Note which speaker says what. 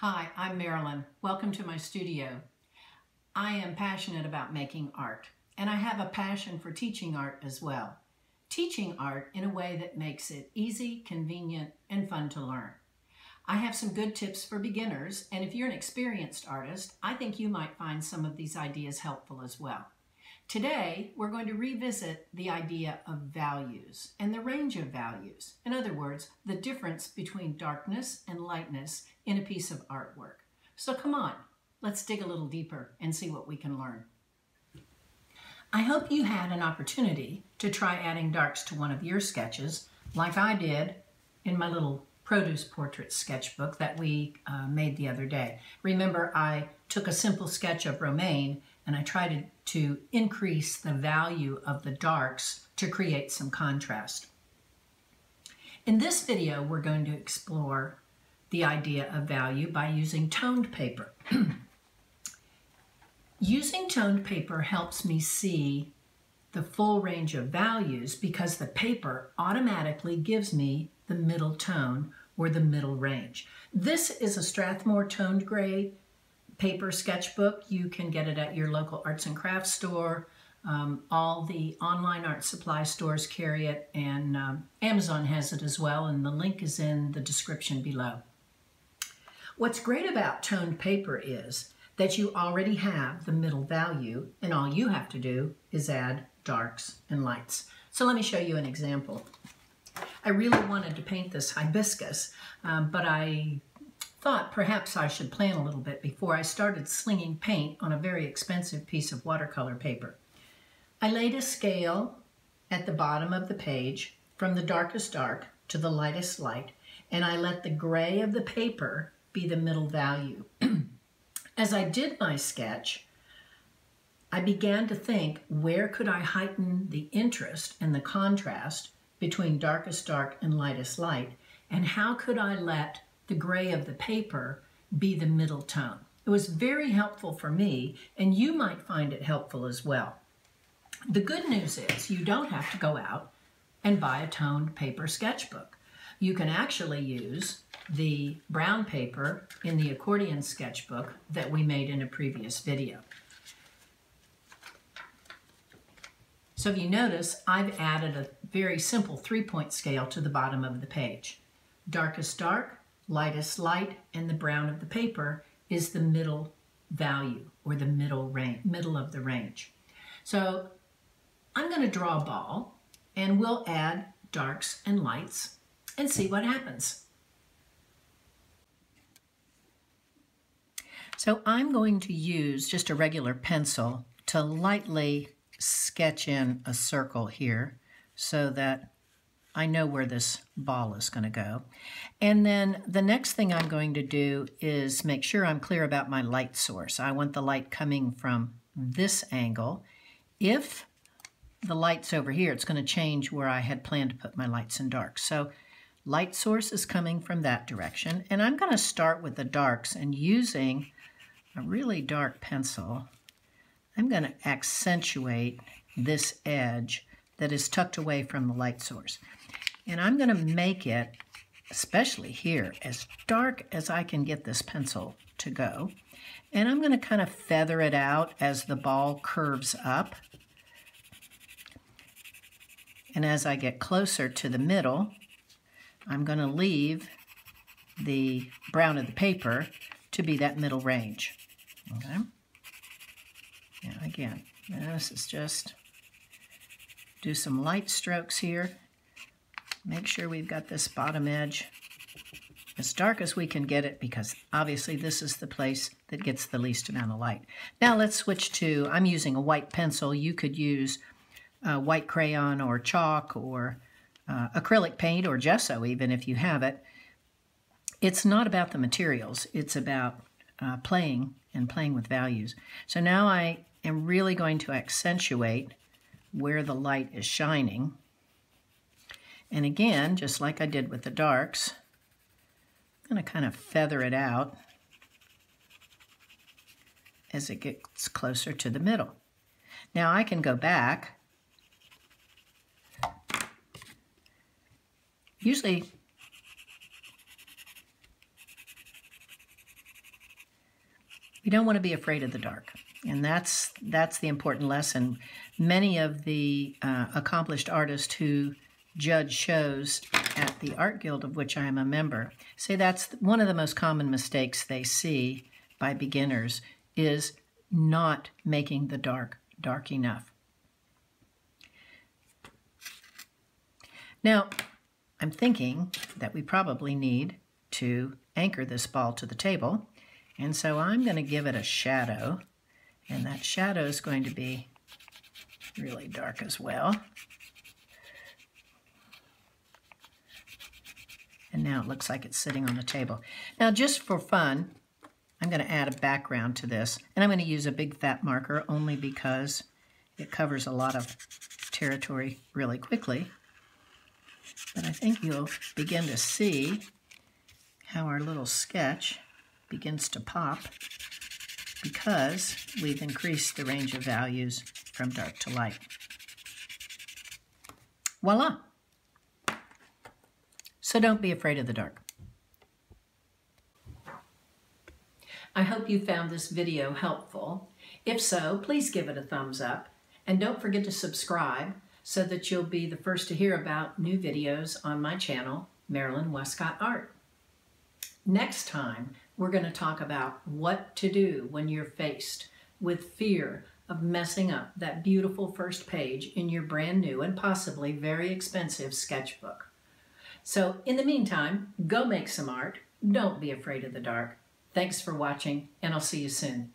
Speaker 1: Hi, I'm Marilyn. Welcome to my studio. I am passionate about making art, and I have a passion for teaching art as well. Teaching art in a way that makes it easy, convenient, and fun to learn. I have some good tips for beginners, and if you're an experienced artist, I think you might find some of these ideas helpful as well. Today, we're going to revisit the idea of values and the range of values. In other words, the difference between darkness and lightness in a piece of artwork. So come on, let's dig a little deeper and see what we can learn. I hope you had an opportunity to try adding darks to one of your sketches, like I did in my little produce portrait sketchbook that we made the other day. Remember, I took a simple sketch of romaine and I tried to increase the value of the darks to create some contrast. In this video, we're going to explore the idea of value by using toned paper. Using toned paper helps me see the full range of values because the paper automatically gives me the middle tone or the middle range. This is a Strathmore toned gray paper sketchbook. You can get it at your local arts and crafts store. All the online art supply stores carry it, and Amazon has it as well, and the link is in the description below. What's great about toned paper is that you already have the middle value, and all you have to do is add darks and lights. So let me show you an example. I really wanted to paint this hibiscus, but I thought perhaps I should plan a little bit before I started slinging paint on a very expensive piece of watercolor paper. I laid a scale at the bottom of the page from the darkest dark to the lightest light, and I let the gray of the paper be the middle value. As I did my sketch, I began to think, where could I heighten the interest and the contrast between darkest dark and lightest light, and how could I let the gray of the paper be the middle tone? It was very helpful for me, and you might find it helpful as well. The good news is you don't have to go out and buy a toned paper sketchbook. You can actually use the brown paper in the accordion sketchbook that we made in a previous video. So if you notice, I've added a very simple 3-point scale to the bottom of the page. Darkest dark, lightest light, and the brown of the paper is the middle value, or the middle of the range. So I'm going to draw a ball, and we'll add darks and lights and see what happens. So I'm going to use just a regular pencil to lightly sketch in a circle here so that I know where this ball is going to go. And then the next thing I'm going to do is make sure I'm clear about my light source. I want the light coming from this angle. If the light's over here, it's going to change where I had planned to put my lights and darks. So light source is coming from that direction. And I'm going to start with the darks, and using a really dark pencil, I'm going to accentuate this edge that is tucked away from the light source. And I'm going to make it, especially here, as dark as I can get this pencil to go. And I'm going to kind of feather it out as the ball curves up. And as I get closer to the middle, I'm going to leave the brown of the paper to be that middle range. Okay? Now again, this is just do some light strokes here. Make sure we've got this bottom edge as dark as we can get it, because obviously this is the place that gets the least amount of light. Now let's switch to, I'm using a white pencil. You could use white crayon or chalk or acrylic paint or gesso even if you have it. It's not about the materials. It's about playing with values. So now I am really going to accentuate where the light is shining. And again, just like I did with the darks, I'm going to kind of feather it out as it gets closer to the middle. Now I can go back. Usually don't want to be afraid of the dark. And that's the important lesson. Many of the accomplished artists who judge shows at the Art Guild, of which I am a member, say that's one of the most common mistakes they see by beginners, is not making the dark dark enough. Now, I'm thinking that we probably need to anchor this ball to the table, and so I'm going to give it a shadow, and that shadow is going to be really dark as well. And now it looks like it's sitting on the table. Now, just for fun, I'm going to add a background to this, and I'm going to use a big fat marker only because it covers a lot of territory really quickly. But I think you'll begin to see how our little sketch begins to pop because we've increased the range of values from dark to light. Voila! So don't be afraid of the dark. I hope you found this video helpful. If so, please give it a thumbs up, and don't forget to subscribe so that you'll be the first to hear about new videos on my channel, Marilyn Wescott Art. Next time, we're going to talk about what to do when you're faced with fear of messing up that beautiful first page in your brand new and possibly very expensive sketchbook. So in the meantime, go make some art. Don't be afraid of the dark. Thanks for watching, and I'll see you soon.